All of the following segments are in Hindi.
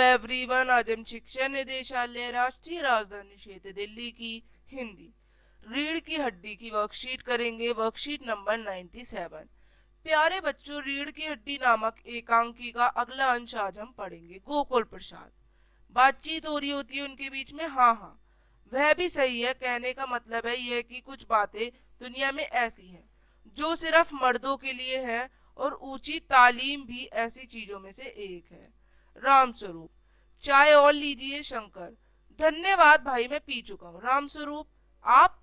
एवरीवन, आज हम शिक्षा निदेशालय राष्ट्रीय राजधानी क्षेत्र दिल्ली की हिंदी रीढ़ की हड्डी की वर्कशीट करेंगे। Worksheet number 97। प्यारे बच्चों, रीढ़ की हड्डी नामक एकांकी का अगला अंश आज हम पढ़ेंगे। गोकुल प्रसाद। बातचीत हो रही होती है उनके बीच में। हाँ हाँ, वह भी सही है। कहने का मतलब है यह कि कुछ बातें दुनिया में ऐसी हैं जो सिर्फ मर्दों के लिए है, और ऊंची तालीम भी ऐसी चीजों में से एक है। राम स्वरूप। चाय और लीजिए शंकर। धन्यवाद भाई, मैं पी चुका हूँ। राम स्वरूप। आप?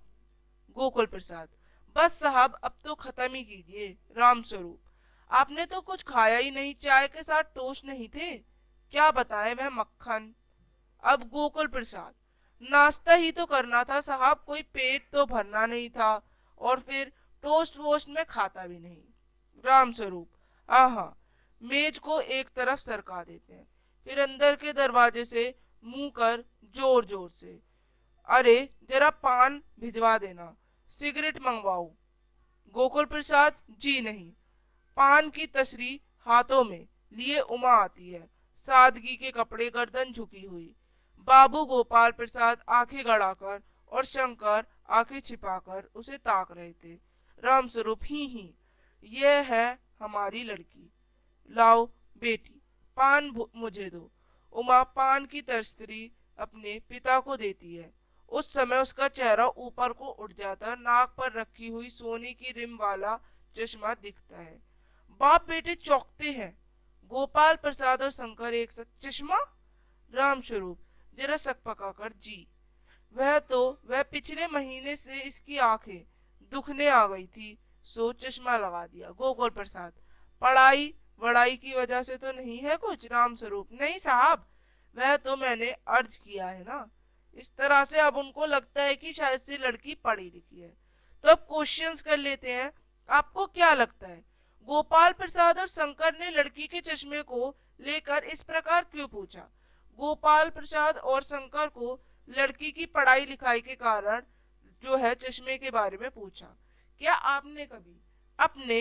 गोकुल प्रसाद। बस साहब, अब तो खत्म ही कीजिए। राम स्वरूप। आपने तो कुछ खाया ही नहीं, चाय के साथ टोस्ट नहीं थे? क्या बताएं, वह मक्खन। अब गोकुल प्रसाद। नाश्ता ही तो करना था साहब, कोई पेट तो भरना नहीं था, और फिर टोस्ट वोस्ट में खाता भी नहीं। राम स्वरूप। आहा। मेज को एक तरफ सरका देते हैं, फिर अंदर के दरवाजे से मुंह कर जोर जोर से, अरे जरा पान भिजवा देना, सिगरेट मंगवाओ। गोकुल प्रसाद। जी नहीं। पान की तसरी हाथों में लिए उमा आती है, सादगी के कपड़े, गर्दन झुकी हुई। बाबू गोपाल प्रसाद आंखें गड़ाकर और शंकर आंखें छिपाकर उसे ताक रहे थे। रामस्वरूप। ही, यह है हमारी लड़की। लाओ बेटी, पान मुझे दो। उमा पान की तस्तरी अपने पिता को देती है। उस समय उसका चेहरा ऊपर को उठ जाता, नाक पर रखी हुई सोने की रिम वाला चश्मा दिखता है। बाप बेटे चौंकते हैं। गोपाल प्रसाद और शंकर एक साथ। चश्मा? राम स्वरूप जरा सकपकाकर। जी। वह पिछले महीने से इसकी आंखें दुखने आ गई थी, सो चश्मा लगा दिया। गोकुल प्रसाद। पढ़ाई वढ़ाई की वजह से तो नहीं है कुछ? राम स्वरूप। नहीं साहब, वह तो मैंने अर्ज किया है ना। इस तरह से अब उनको लगता है कि शायद से लड़की पढ़ी लिखी है। तो अब क्वेश्चंस कर लेते हैं। आपको क्या लगता है, गोपाल प्रसाद और शंकर ने लड़की के चश्मे को लेकर इस प्रकार क्यों पूछा? गोपाल प्रसाद और शंकर को लड़की की पढ़ाई लिखाई के कारण जो है चश्मे के बारे में पूछा। क्या आपने कभी अपने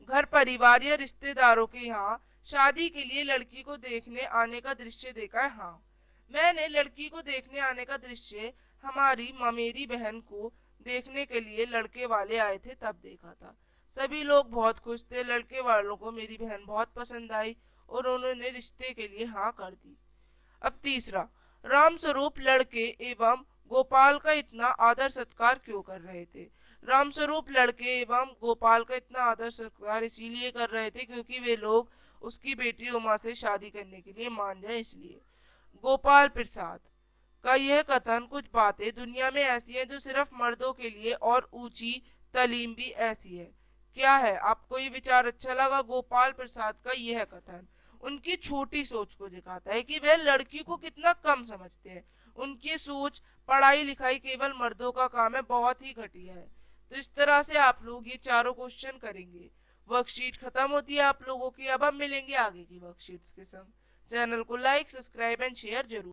घर परिवार या रिश्तेदारों के यहाँ शादी के लिए लड़की को देखने आने का दृश्य देखा है? हाँ, मैंने लड़की को देखने आने का दृश्य हमारी ममेरी बहन को देखने के लिए लड़के वाले आए थे तब देखा था। सभी लोग बहुत खुश थे। लड़के वालों को मेरी बहन बहुत पसंद आई और उन्होंने रिश्ते के लिए हाँ कर दी। अब तीसरा। राम स्वरूप लड़के एवं गोपाल का इतना आदर सत्कार क्यों कर रहे थे? राम स्वरूप लड़के एवं गोपाल का इतना आदर सत्कार इसीलिए कर रहे थे क्योंकि वे लोग उसकी बेटी उमा से शादी करने के लिए मान जाए, इसलिए। गोपाल प्रसाद का यह कथन, कुछ बातें दुनिया में ऐसी हैं जो सिर्फ मर्दों के लिए, और ऊंची तालीम भी ऐसी है। क्या है? आपको ये विचार अच्छा लगा? गोपाल प्रसाद का यह कथन उनकी छोटी सोच को दिखाता है कि वे लड़की को कितना कम समझते हैं। उनकी सोच पढ़ाई लिखाई केवल मर्दों का काम है, बहुत ही घटिया है। तो इस तरह से आप लोग ये चारों क्वेश्चन करेंगे। वर्कशीट खत्म होती है आप लोगों की। अब हम मिलेंगे आगे की वर्कशीट्स के संग। चैनल को लाइक, सब्सक्राइब एंड शेयर जरूर।